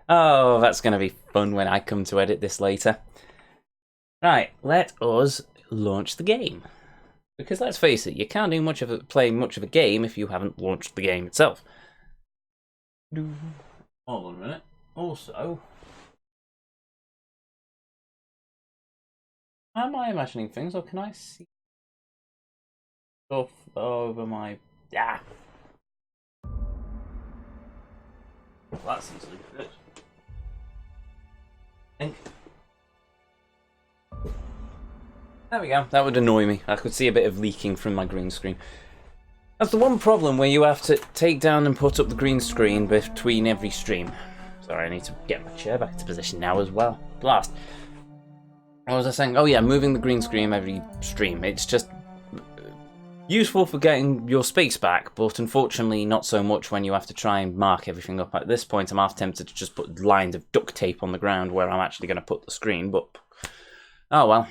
Oh, that's going to be fun when I come to edit this later. Right, let us launch the game. Because let's face it, you can't do play much of a game if you haven't launched the game itself. Hold on a minute. Also, am I imagining things, or can I see stuff over my... Yeah. Well, that's easily fixed. There we go. That would annoy me. I could see a bit of leaking from my green screen. That's the one problem where you have to take down and put up the green screen between every stream. Sorry, I need to get my chair back into position now as well. Blast. What was I saying? Oh yeah, moving the green screen every stream. It's just useful for getting your space back, but unfortunately not so much when you have to try and mark everything up. At this point, I'm half tempted to just put lines of duct tape on the ground where I'm actually going to put the screen, but... oh well.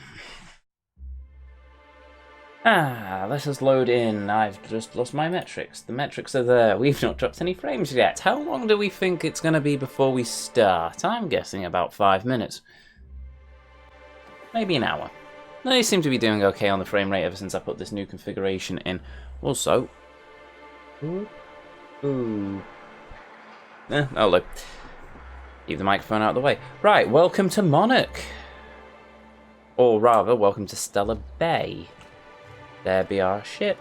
Let us load in. I've just lost my metrics. The metrics are there. We've not dropped any frames yet. How long do we think it's going to be before we start? I'm guessing about 5 minutes. Maybe an hour. They seem to be doing okay on the frame rate ever since I put this new configuration in. Also... ooh. Oh look. Leave the microphone out of the way. Right, welcome to Monarch. Or rather, welcome to Stellar Bay. There be our ship,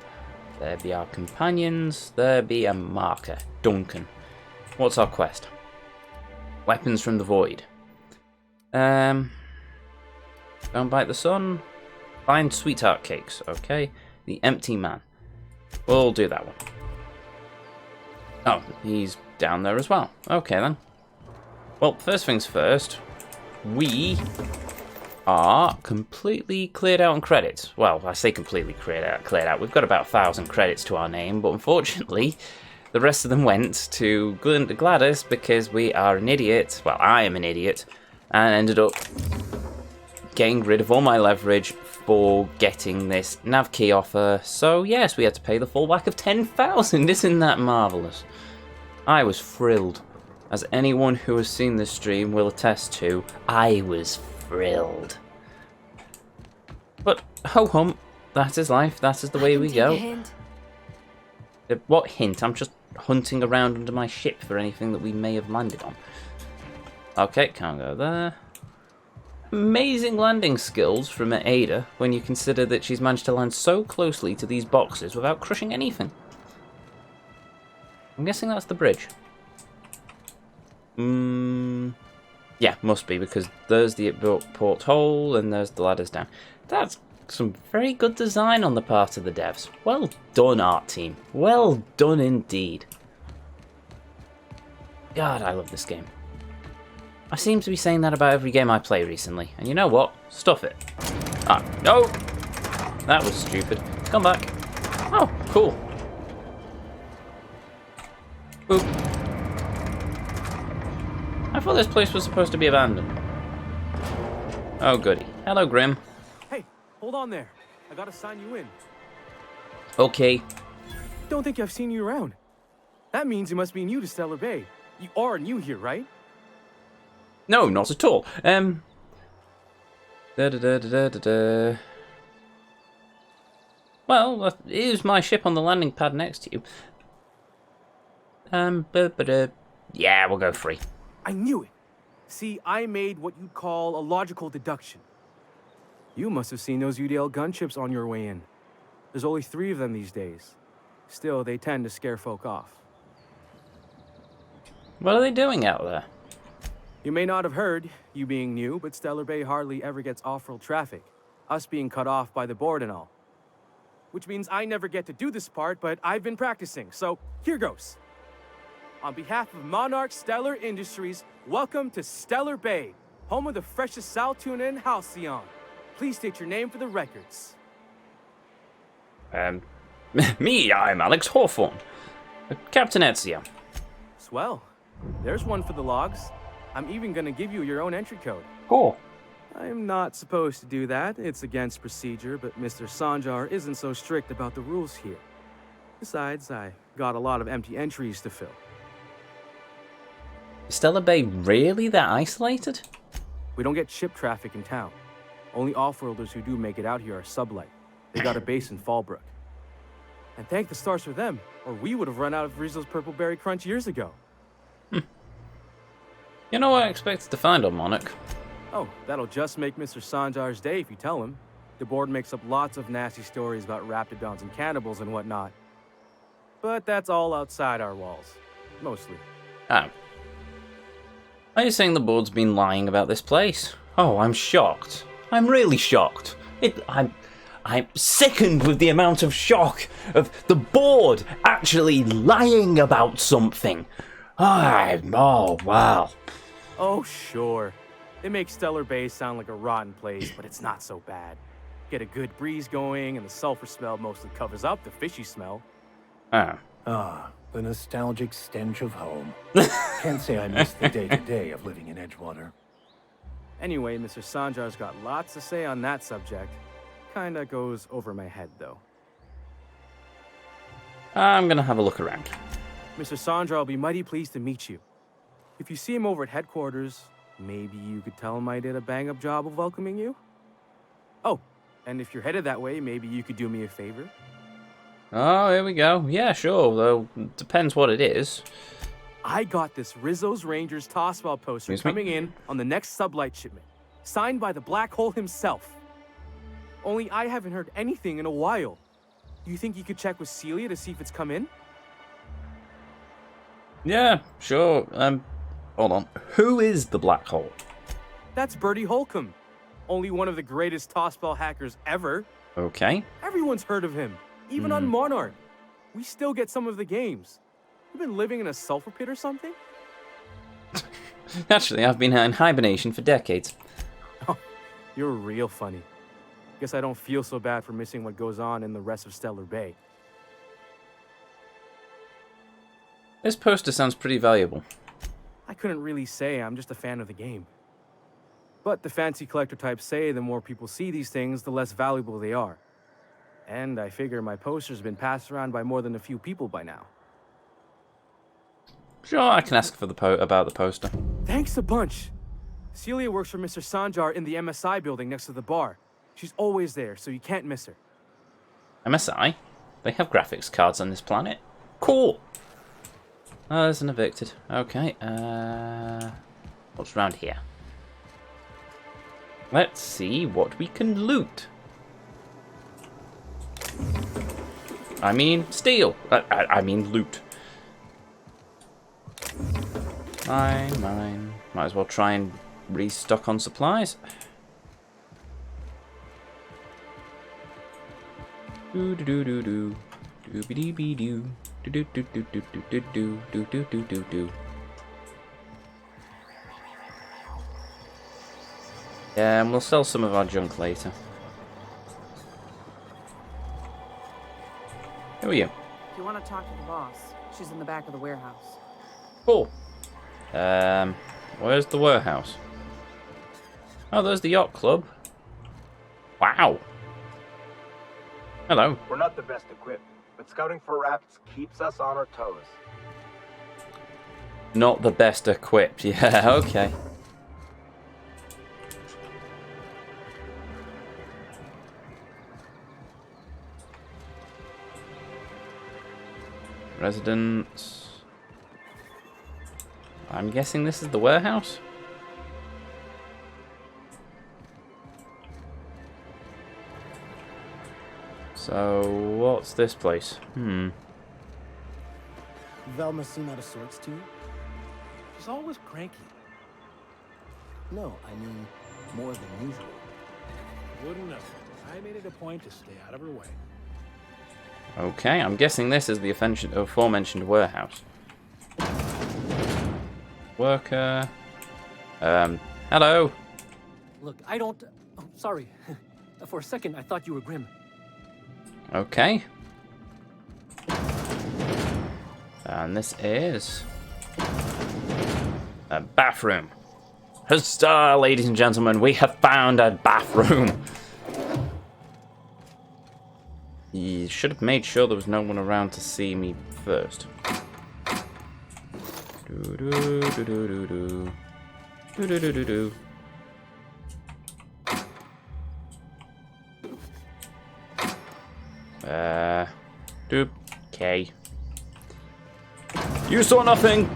there be our companions, there be a marker, Duncan. What's our quest? Weapons from the void. Don't bite the sun. Find sweetheart cakes, okay. The empty man. We'll do that one. Oh, he's down there as well. Okay then. Well, first things first, we are completely cleared out on credits. Well, I say completely cleared out. We've got about 1,000 credits to our name, but unfortunately, the rest of them went to Gladys because we are an idiot. Well, I am an idiot, and ended up getting rid of all my leverage for getting this nav key offer. So yes, we had to pay the full whack of 10,000. Isn't that marvelous? I was thrilled. As anyone who has seen this stream will attest to, I was thrilled. But ho hum, that is life, that is the way we go. Hint. What hint? I'm just hunting around under my ship for anything that we may have landed on. Okay, can't go there. Amazing landing skills from Ada when you consider that she's managed to land so closely to these boxes without crushing anything. I'm guessing that's the bridge. Yeah, must be, because there's the porthole and there's the ladders down. That's some very good design on the part of the devs. Well done, art team. Well done indeed. God, I love this game. I seem to be saying that about every game I play recently. And you know what? Stuff it. Ah, no! That was stupid. Come back. Oh, cool. Boop. I thought this place was supposed to be abandoned. Oh, goody. Hello, Grim. Hey, hold on there. I gotta sign you in. Okay. Don't think I've seen you around. That means you must be new to Stellar Bay. You are new here, right? No, not at all. Da-da-da-da-da-da. Well, here's my ship on the landing pad next to you. Yeah, we'll go free. I knew it. See, I made what you'd call a logical deduction. You must have seen those UDL gunships on your way in. There's only 3 of them these days. Still, they tend to scare folk off. What are they doing out there? You may not have heard, you being new, but Stellar Bay hardly ever gets off-world traffic. Us being cut off by the board and all. Which means I never get to do this part, but I've been practicing, so here goes. On behalf of Monarch Stellar Industries, welcome to Stellar Bay, home of the freshest sal tuna in Halcyon. Please state your name for the records. Me, I'm Alex Hawthorne. Captain Ezio. Swell. There's one for the logs. I'm even gonna give you your own entry code. Cool. I'm not supposed to do that. It's against procedure, but Mr. Sanjar isn't so strict about the rules here. Besides, I got a lot of empty entries to fill. Stellar Bay really that isolated? We don't get ship traffic in town. Only off-worlders who do make it out here are sublight. They got a base in Fallbrook. And thank the stars for them, or we would have run out of Rizzo's Purple Berry Crunch years ago. You know what I expected to find on Monarch? Oh, that'll just make Mr. Sanjar's day if you tell him. The board makes up lots of nasty stories about raptidons and cannibals and whatnot. But that's all outside our walls. Mostly. Oh. Are you saying the board's been lying about this place? Oh, I'm shocked. I'm really shocked. I'm sickened with the amount of shock of the board actually lying about something. Oh, wow. Oh, sure. It makes Stellar Bay sound like a rotten place, but it's not so bad. Get a good breeze going, and the sulfur smell mostly covers up the fishy smell. Oh. Ah, the nostalgic stench of home. Can't say I miss the day-to-day of living in Edgewater. Anyway, Mr. Sanjar's got lots to say on that subject. Kinda goes over my head, though. I'm gonna have a look around. Mr. Sanjar will be mighty pleased to meet you. If you see him over at headquarters, maybe you could tell him I did a bang-up job of welcoming you? Oh, and if you're headed that way, maybe you could do me a favor? Oh, here we go. Yeah, sure, though depends what it is. I got this Rizzo's Rangers tossball poster coming in on the next sublight shipment, signed by the Black Hole himself. Only I haven't heard anything in a while. You think you could check with Celia to see if it's come in? Yeah, sure. Hold on. Who is the Black Hole? That's Bertie Holcomb. Only one of the greatest tossball hackers ever. Okay. Everyone's heard of him, even on Monarch. We still get some of the games. You've been living in a sulfur pit or something? Actually, I've been in hibernation for decades. Oh, you're real funny. Guess I don't feel so bad for missing what goes on in the rest of Stellar Bay. This poster sounds pretty valuable. I couldn't really say, I'm just a fan of the game. But the fancy collector types say the more people see these things, the less valuable they are. And I figure my poster's been passed around by more than a few people by now. Sure, I can ask for about the poster. Thanks a bunch. Celia works for Mr. Sanjar in the MSI building next to the bar. She's always there, so you can't miss her. MSI? They have graphics cards on this planet? Cool! Oh, there's an evicted. Okay, what's around here? Let's see what we can loot. I mean, steal. I mean, loot. Mine. Might as well try and restock on supplies. Do do do do do. Doobie dee bee doo. Do do do do do do do do do do do do. Yeah, and we'll sell some of our junk later. Who are you? If you want to talk to the boss, she's in the back of the warehouse. Cool. Where's the warehouse? Oh, there's the yacht club. Wow. Hello. We're not the best equipped, but scouting for rats keeps us on our toes. Not the best equipped. Yeah, okay. Residents. I'm guessing this is the warehouse? So, what's this place? Velma seem out of sorts to you? She's always cranky. No, I mean more than usual. Wouldn't know. I made it a point to stay out of her way. Okay, I'm guessing this is the aforementioned warehouse. Worker. Hello. Look, I don't... Oh, sorry. For a second, I thought you were Grim. Okay. And this is a bathroom. Huzzah, ladies and gentlemen, we have found a bathroom. You should have made sure there was no one around to see me first. Do do do do do do. Do do do do do. Doop. Okay. You saw nothing!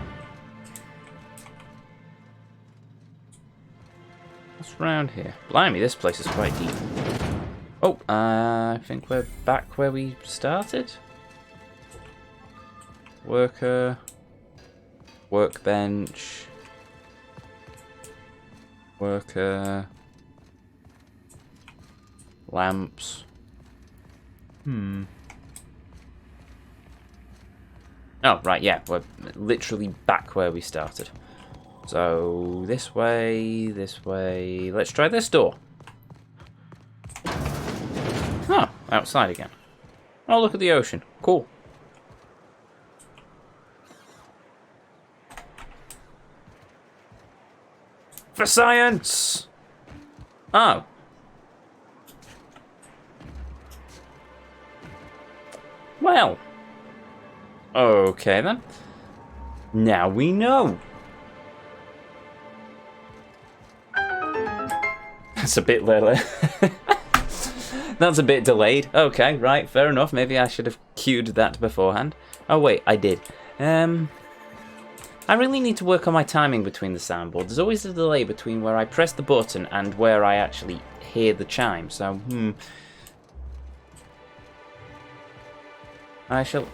What's around here? Blimey, this place is quite deep. Oh, I think we're back where we started. Worker. Workbench. Worker. Lamps. Oh, right, yeah, we're literally back where we started. So, this way, this way. Let's try this door. Oh, outside again. Oh, look at the ocean. Cool. For science! Oh. Well. Okay, then. Now we know. That's a bit little. That's a bit delayed. Okay, right, fair enough. Maybe I should have cued that beforehand. Oh, wait, I did. I really need to work on my timing between the soundboard. There's always a delay between where I press the button and where I actually hear the chime, so, I shall...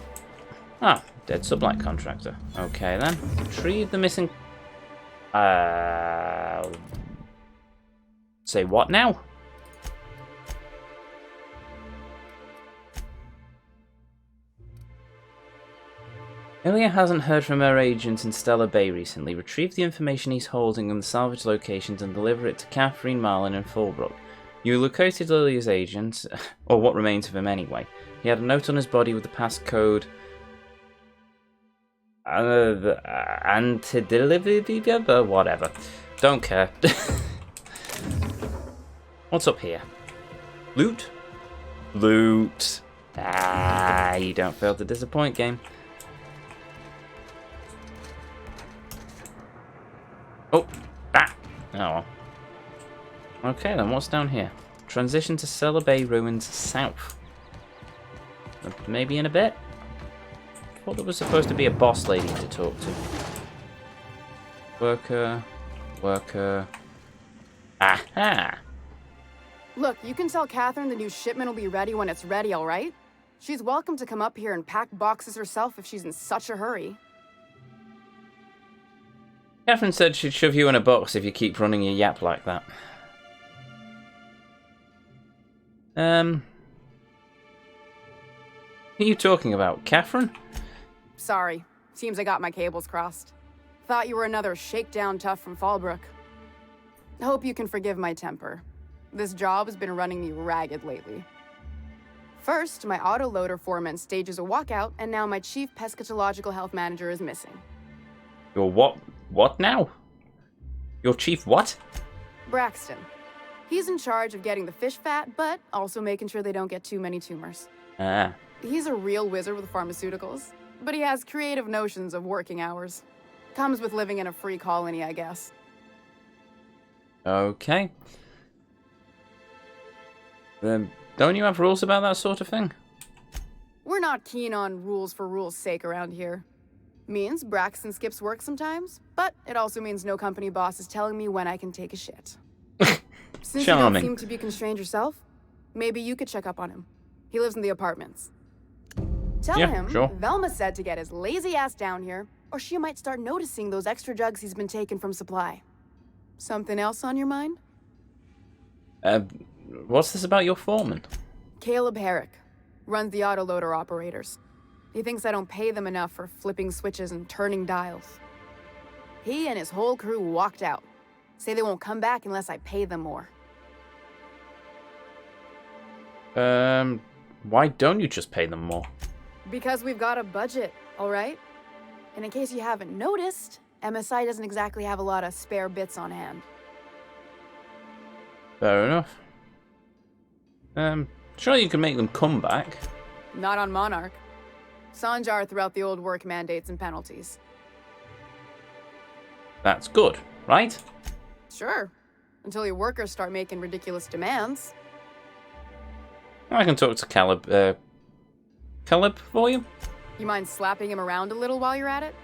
Ah, dead sublight contractor. Okay, then. Retrieve the missing... Say what now? Ilya hasn't heard from her agent in Stellar Bay recently. Retrieve the information he's holding on the salvage locations and deliver it to Catherine, Marlin, and Fulbrook. You located Ilya's agent, or what remains of him anyway. He had a note on his body with the passcode... Antidelivery, whatever. Don't care. What's up here? Loot? Loot. Ah, you don't fail to disappoint, game. Oh, ah. Oh well. Okay then, what's down here? Transition to Stellar Bay Ruins South. Maybe in a bit? I thought there was supposed to be a boss lady to talk to. Worker. Worker. Aha! Look, you can tell Catherine the new shipment will be ready when it's ready, all right? She's welcome to come up here and pack boxes herself if she's in such a hurry. Catherine said she'd shove you in a box if you keep running your yap like that. Who are you talking about, Catherine? Sorry. Seems I got my cables crossed. Thought you were another shakedown tough from Fallbrook. Hope you can forgive my temper. This job has been running me ragged lately. First, my autoloader foreman stages a walkout, and now my chief pescatological health manager is missing. Your what? What now? Your chief what? Braxton. He's in charge of getting the fish fat, but also making sure they don't get too many tumors. Ah. He's a real wizard with pharmaceuticals, but he has creative notions of working hours. Comes with living in a free colony, I guess. Okay. Then don't you have rules about that sort of thing? We're not keen on rules for rules' sake around here. Means Braxton skips work sometimes, but it also means no company boss is telling me when I can take a shit. Since Charming. you don't seem to be constrained yourself, maybe you could check up on him. He lives in the apartments. Tell him sure. Velma said to get his lazy ass down here, or she might start noticing those extra drugs he's been taking from supply. Something else on your mind? What's this about your foreman? Caleb Herrick. Runs the autoloader operators. He thinks I don't pay them enough for flipping switches and turning dials. He and his whole crew walked out. Say they won't come back unless I pay them more. Why don't you just pay them more? Because we've got a budget, all right? And in case you haven't noticed, MSI doesn't exactly have a lot of spare bits on hand. Fair enough. Sure you can make them come back. Not on Monarch. Sanjar throughout the old work mandates and penalties. That's good, right? Sure. Until your workers start making ridiculous demands. I can talk to Caleb. Caleb for you? You mind slapping him around a little while you're at it?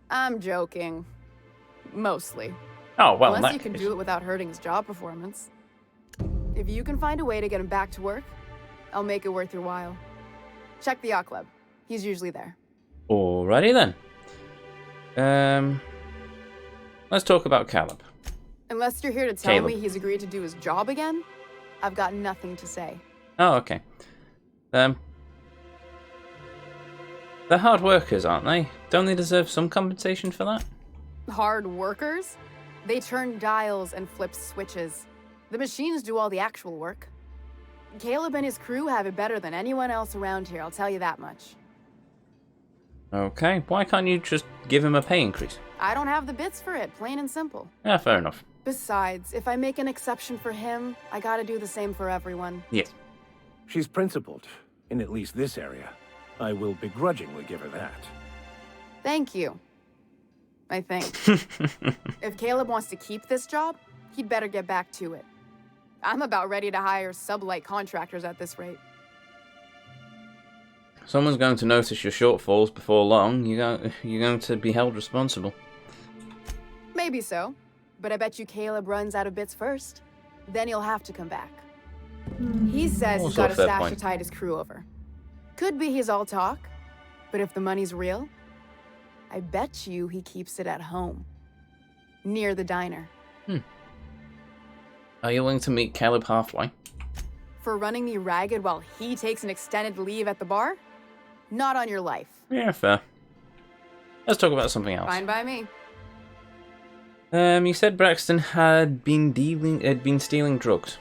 I'm joking. Mostly. Oh, well, in Unless that you can case. do it without hurting his job performance. If you can find a way to get him back to work, I'll make it worth your while. Check the yacht club. He's usually there. Alrighty then. Let's talk about Caleb. Unless you're here to tell Caleb. me he's agreed to do his job again, I've got nothing to say. Oh, okay. They're hard workers, aren't they? Don't they deserve some compensation for that? Hard workers? They turn dials and flip switches. The machines do all the actual work. Caleb and his crew have it better than anyone else around here, I'll tell you that much. Okay, why can't you just give him a pay increase? I don't have the bits for it, plain and simple. Yeah, fair enough. Besides, if I make an exception for him, I gotta do the same for everyone. Yes. She's principled, in at least this area. I will begrudgingly give her that. Thank you. I think. If Caleb wants to keep this job, he'd better get back to it. I'm about ready to hire sublight contractors at this rate. Someone's going to notice your shortfalls before long. You're going to be held responsible. Maybe so, but I bet you Caleb runs out of bits first. Then he'll have to come back. He says he's Also got a a fair stash point. to tide his crew over. Could be he's all talk, but if the money's real, I bet you he keeps it at home. Near the diner. Are you willing to meet Caleb halfway? For running me ragged while he takes an extended leave at the bar? Not on your life. Yeah, fair. Let's talk about something else. Fine by me. You said Braxton had been stealing drugs.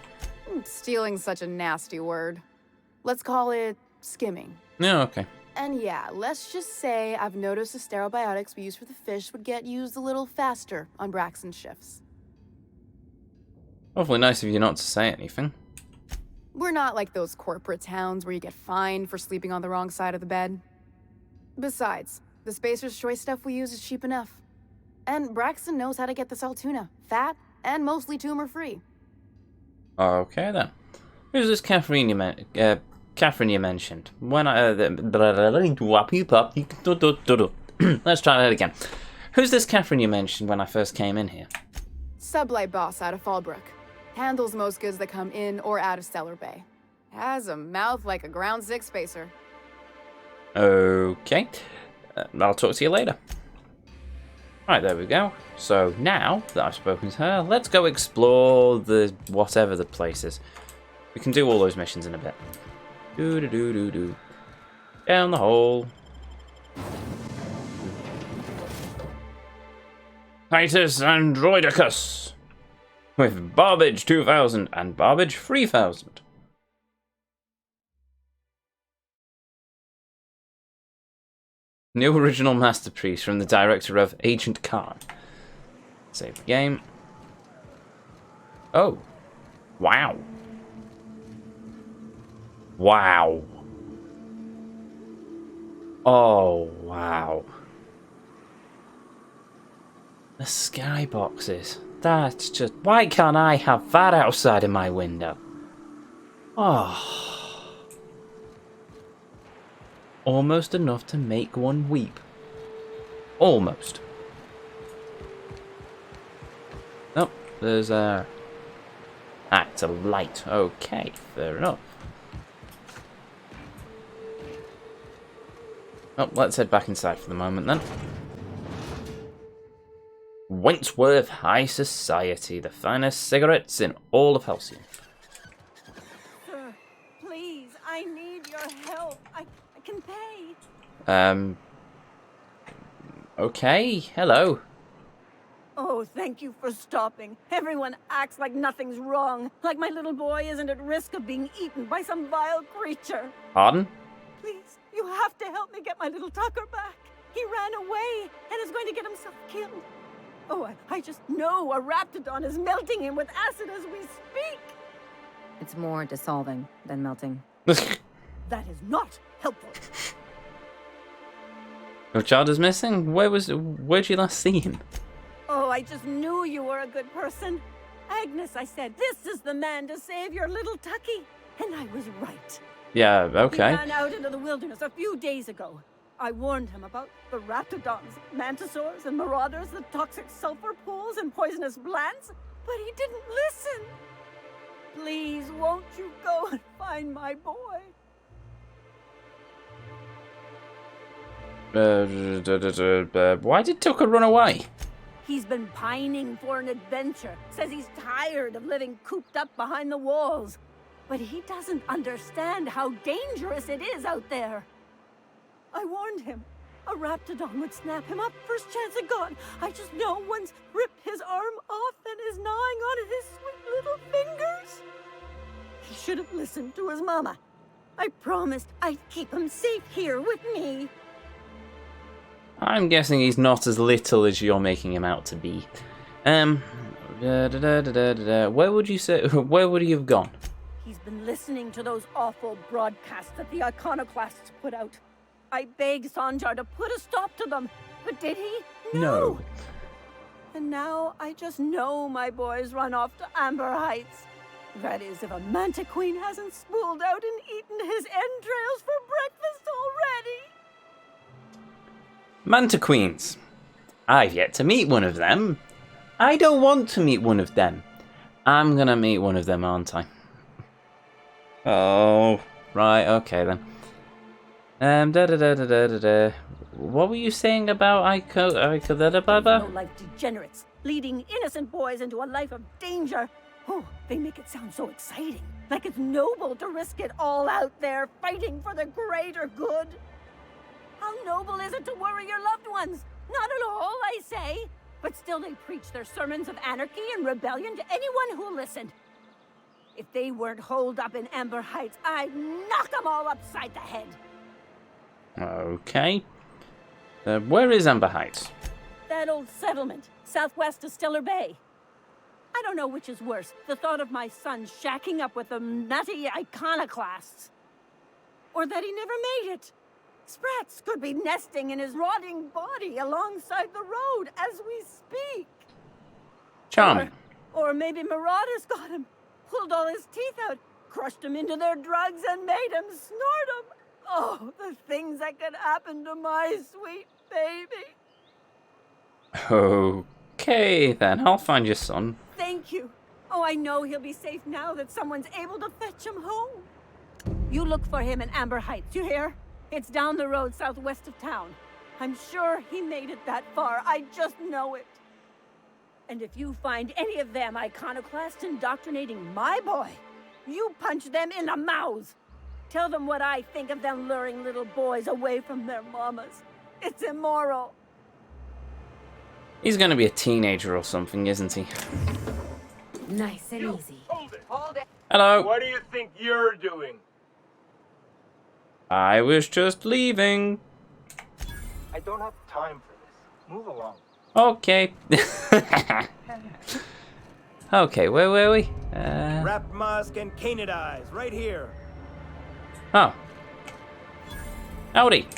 Stealing's such a nasty word. Let's call it skimming. Yeah, okay. And yeah, let's just say I've noticed the stereobiotics we use for the fish would get used a little faster on Braxton's shifts. Awfully nice of you not to say anything. We're not like those corporate towns where you get fined for sleeping on the wrong side of the bed. Besides, the Spacer's Choice stuff we use is cheap enough. And Braxton knows how to get the salt tuna, fat and mostly tumor-free. Okay then. Who's this Catherine you mentioned? When let's try that again. Who's this Catherine you mentioned when I first came in here? Sublight boss out of Fallbrook. Handles most goods that come in or out of Stellar Bay. Has a mouth like a ground six spacer. Okay. I'll talk to you later. Right, there we go. So now that I've spoken to her, let's go explore the whatever the place is. We can do all those missions in a bit. Do. Down the hole. Titus Androidicus with Barbage 2000 and Barbage 3000. New original masterpiece from the director of Agent Khan. Save the game. Oh. Wow. Wow. Oh, wow. The skyboxes. That's just... Why can't I have that outside of my window? Oh. Almost enough to make one weep. Almost. Oh, there's a... Ah, it's a light. Okay, fair enough. Oh, let's head back inside for the moment then. Wentworth High Society, the finest cigarettes in all of Halcyon. Sir, please, I need your help. I can pay. Okay, hello. Oh, thank you for stopping. Everyone acts like nothing's wrong, like my little boy isn't at risk of being eaten by some vile creature. Pardon? Please, you have to help me get my little Tucker back. He ran away and is going to get himself killed. Oh, I just know a raptidon is melting him with acid as we speak. It's more dissolving than melting. That is not helpful. Your child is missing? Where'd you last see him? Oh, I just knew you were a good person. Agnes, I said, this is the man to save your little Tucky. And I was right. Yeah, okay. He ran out into the wilderness a few days ago. I warned him about the raptidons, mantisaurs, and marauders, the toxic sulfur pools, and poisonous plants, but he didn't listen. Please, won't you go and find my boy? Why did Tucker run away? He's been pining for an adventure. Says he's tired of living cooped up behind the walls. But he doesn't understand how dangerous it is out there. I warned him. A raptidon would snap him up first chance it got. I just know one's ripped his arm off and is gnawing on his sweet little fingers. He should have listened to his mama. I promised I'd keep him safe here with me. I'm guessing he's not as little as you're making him out to be. Where would you say? Where would he have gone? He's been listening to those awful broadcasts that the iconoclasts put out. I begged Sanjar to put a stop to them, but did he? No. And now I just know my boy's run off to Amber Heights. That is, if a manta queen hasn't spooled out and eaten his entrails for breakfast already. Manta Queens. I've yet to meet one of them. I don't want to meet one of them. I'm gonna meet one of them, aren't I? Oh, right, okay then. What were you saying about No life degenerates, leading innocent boys into a life of danger. Oh, they make it sound so exciting, like it's noble to risk it all out there, fighting for the greater good. How noble is it to worry your loved ones? Not at all, I say. But still they preach their sermons of anarchy and rebellion to anyone who'll listen. If they weren't holed up in Amber Heights, I'd knock them all upside the head. Okay. Where is Amber Heights? That old settlement, southwest of Stellar Bay. I don't know which is worse, the thought of my son shacking up with the nutty iconoclasts. Or that he never made it. Sprats could be nesting in his rotting body alongside the road as we speak. Charming. Or maybe marauders got him, pulled all his teeth out, crushed him into their drugs and made him snort them. Oh, the things that could happen to my sweet baby. Okay, then. I'll find your son. Thank you. Oh, I know he'll be safe now that someone's able to fetch him home. You look for him in Amber Heights, you hear? It's down the road southwest of town. I'm sure he made it that far. I just know it. And if you find any of them iconoclasts indoctrinating my boy, you punch them in the mouths. Tell them what I think of them luring little boys away from their mamas. It's immoral. He's gonna be a teenager or something, isn't he? Nice and easy. Hold it. Hello. What do you think you're doing? I was just leaving. I don't have time for this. Move along. Okay. Okay, where were we? Wrap musk and canid eyes, right here. Oh. Howdy.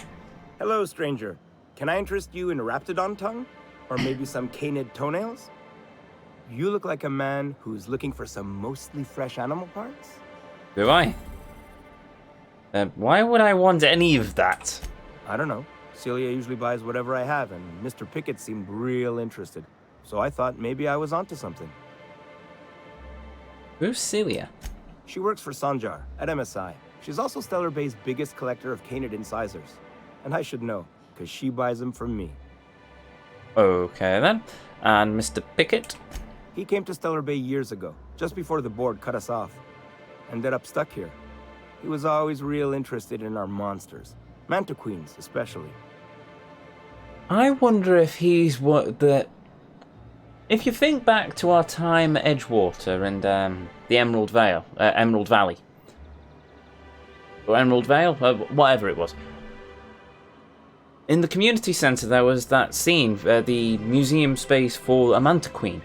Hello, stranger. Can I interest you in raptidon tongue? Or maybe some canid toenails? You look like a man who's looking for some mostly fresh animal parts. Do I? Why would I want any of that? I don't know. Celia usually buys whatever I have, and Mr. Pickett seemed real interested. So I thought maybe I was onto something. Who's Celia? She works for Sanjar at MSI. She's also Stellar Bay's biggest collector of canid incisors. And I should know, because she buys them from me. Okay then. And Mr. Pickett? He came to Stellar Bay years ago, just before the board cut us off. Ended up stuck here. He was always real interested in our monsters. Manta Queens, especially. I wonder if he's what the... If you think back to our time at Edgewater and the Emerald Vale, Emerald Valley. Or Emerald Vale? Whatever it was. In the community centre there was that scene, the museum space for a Manta Queen.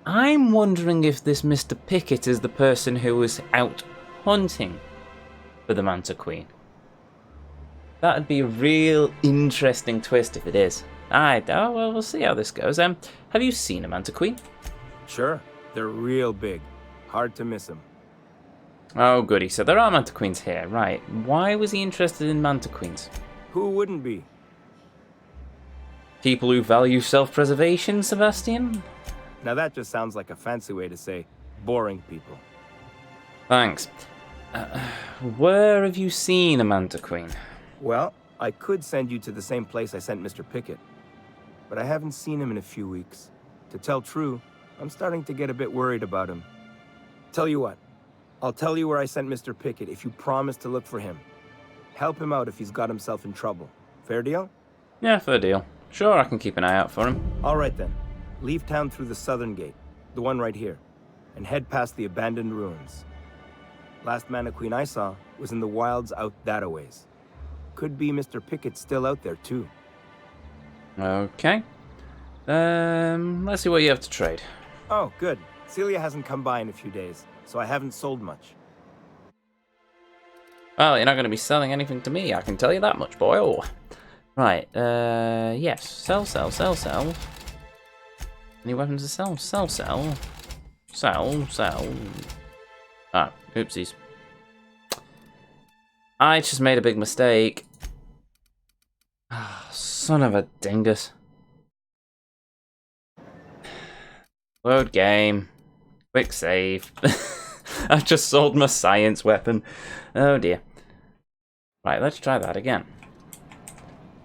I'm wondering if this Mr. Pickett is the person who was out hunting for the Manta Queen. That'd be a real interesting twist if it is. Alright, oh, well, we'll see how this goes. Have you seen a Mantiqueen? Sure, they're real big. Hard to miss them. Oh, goody. So there are Mantiqueens here, right. Why was he interested in Mantiqueens? Who wouldn't be? People who value self-preservation, Sebastian? Now that just sounds like a fancy way to say boring people. Thanks. Where have you seen a Mantiqueen? Well, I could send you to the same place I sent Mr. Pickett, but I haven't seen him in a few weeks. To tell true, I'm starting to get a bit worried about him. Tell you what, I'll tell you where I sent Mr. Pickett if you promise to look for him. Help him out if he's got himself in trouble. Fair deal? Yeah, fair deal. Sure, I can keep an eye out for him. All right then. Leave town through the southern gate, the one right here, and head past the abandoned ruins. Last Mantiqueen I saw was in the wilds out that-a-ways. Could be Mr. Pickett still out there too. Okay. Let's see what you have to trade. Oh, good. Celia hasn't come by in a few days, so I haven't sold much. Well, you're not going to be selling anything to me, I can tell you that much, boy. Oh. Right, yes. Sell. Any weapons to sell? Sell. Ah, oopsies. I just made a big mistake. Ah, son of a dingus. Load game. Quick save. I've just sold my science weapon. Oh dear. Right, let's try that again.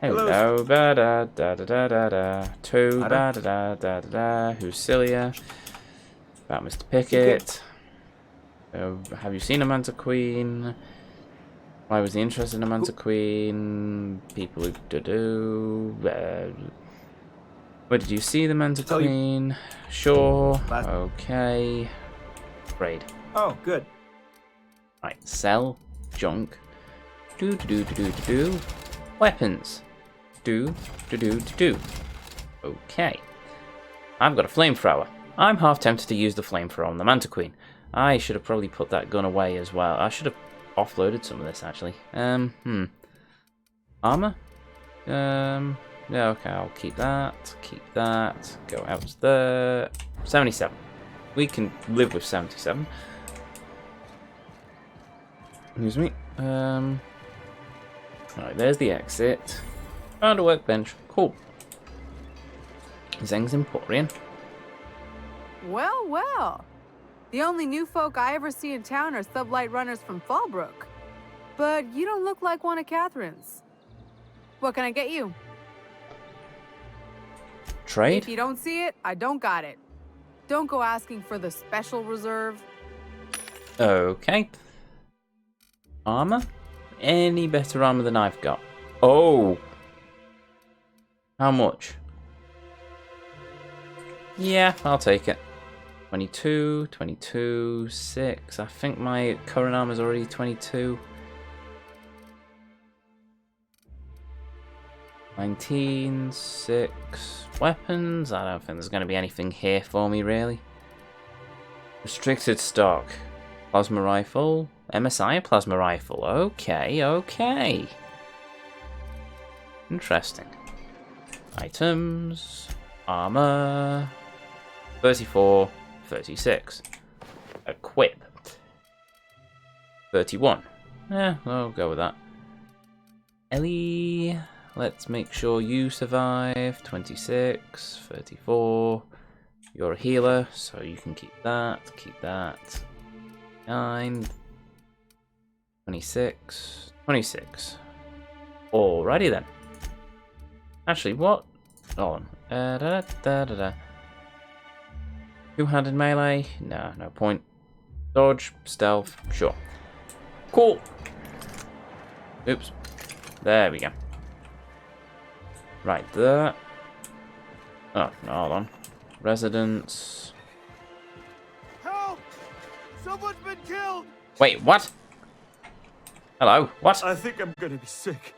Hello, ba da da da da da da. Two ba da da da da da. Who's Celia? About Mr. Pickett. Have you seen a Mantiqueen? Why was he interested in a Mantiqueen? People who do. Where did you see the Mantiqueen? Sure. Okay. Trade. Oh, good. Right, sell junk. Do. Weapons. Do. Okay. I've got a flamethrower. I'm half tempted to use the flamethrower on the Mantiqueen. I should have probably put that gun away as well. I should have offloaded some of this actually. Armor? Yeah, okay, I'll keep that. Go out there. 77. We can live with 77. Excuse me. Alright, there's the exit. Found a workbench. Cool. Zeng's Emporium. Well. The only new folk I ever see in town are sublight runners from Fallbrook. But you don't look like one of Catherine's. What can I get you? Trade? If you don't see it, I don't got it. Don't go asking for the special reserve. Okay. Armor? Any better armor than I've got? Oh! How much? Yeah, I'll take it. 22, 6. I think my current armor's already 22. 19, 6. Weapons? I don't think there's going to be anything here for me, really. Restricted stock. Plasma rifle. MSI plasma rifle. Okay. Interesting. Items. Armor. 34. 36. Equip. 31. Yeah, I'll go with that. Ellie. Let's make sure you survive. 26. 34. You're a healer, so you can keep that. 9. 26. Alrighty then. Actually, what? Hold on. Two-handed melee? No point. Dodge, stealth, sure. Cool. Oops. There we go. Right there. Oh, no, hold on. Residence. Help! Someone's been killed! Wait, what? Hello, what? I think I'm gonna be sick.